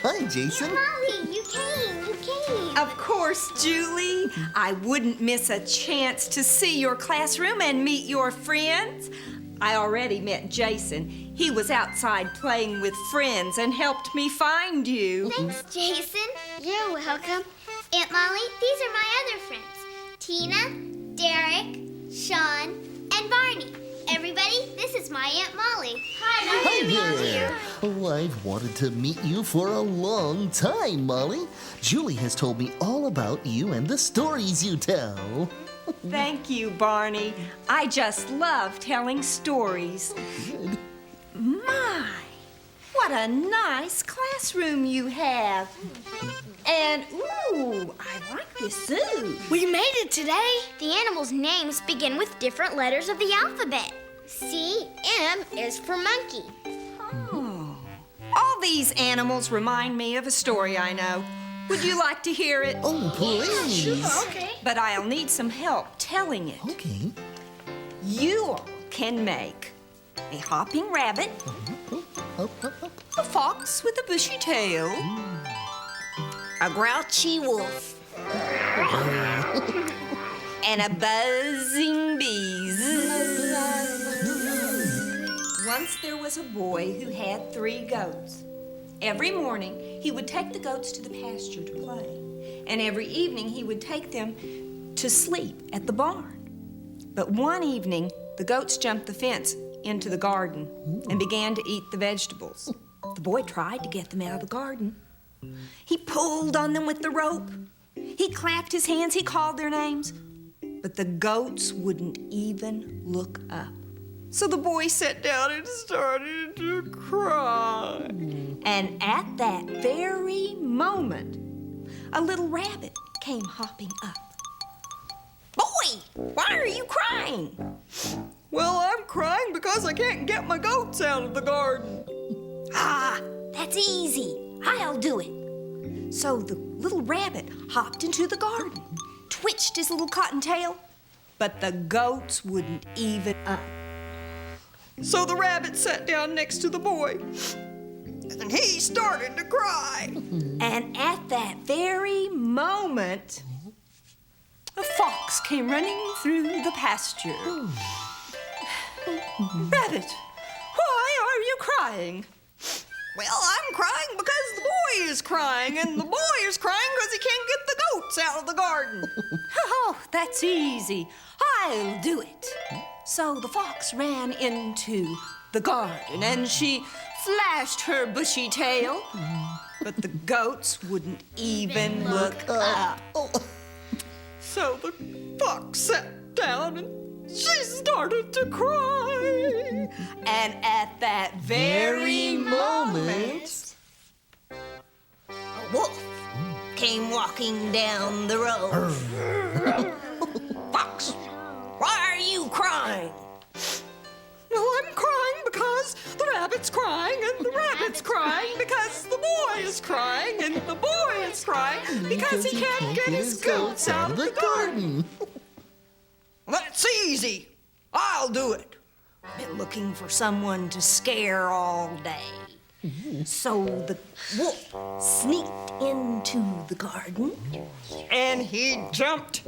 Hi, Jason. Molly, you came. Of course, Julie. I wouldn't miss a chance to see your classroom and meet your friends. I already met Jason. He was outside playing with friends and helped me find you. Thanks, Jason. You're welcome. Aunt Molly, these are my other friends. Tina, Derek, Sean, and Barney. Everybody, this is my Aunt Molly. Hi there. Oh, I've wanted to meet you for a long time, Molly. Julie has told me all about you and the stories you tell. Thank you, Barney. I just love telling stories. Good. My, what a nice classroom you have. And, ooh, I like this zoo. We made it today. The animals' names begin with different letters of the alphabet. C-M is for monkey. Oh. All these animals remind me of a story I know. Would you like to hear it? Oh, please. Okay. But I'll need some help telling it. Okay. You all can make a hopping rabbit, a fox with a bushy tail, a grouchy wolf, and a buzzing bee. Once there was a boy who had 3 goats. Every morning, he would take the goats to the pasture to play, and every evening he would take them to sleep at the barn. But one evening, the goats jumped the fence into the garden and began to eat the vegetables. The boy tried to get them out of the garden. He pulled on them with the rope. He clapped his hands, he called their names. But the goats wouldn't even look up. So the boy sat down and started to cry. And at that very moment, a little rabbit came hopping up. Boy, why are you crying? Well, I'm crying because I can't get my goats out of the garden. Ah, that's easy. I'll do it. So the little rabbit hopped into the garden, twitched his little cottontail, but the goats wouldn't even up. So the rabbit sat down next to the boy, and he started to cry. And at that very moment, a fox came running through the pasture. Rabbit, why are you crying? Well, I'm crying because the boy is crying, and the boy is crying because he can't get the goats out of the garden. Oh, that's easy. I'll do it. So the fox ran into the garden, and she flashed her bushy tail, but the goats wouldn't even look up. So the fox sat down and she started to cry. And at that very moment, a wolf came walking down the road. Fox, why are you crying? Well, I'm crying because the rabbit's crying, and the rabbit's crying because the boy is crying, and the boy is crying because he can't get his goats out of the garden. That's easy. I'll do it. I've been looking for someone to scare all day. So the wolf sneaked into the garden, and he jumped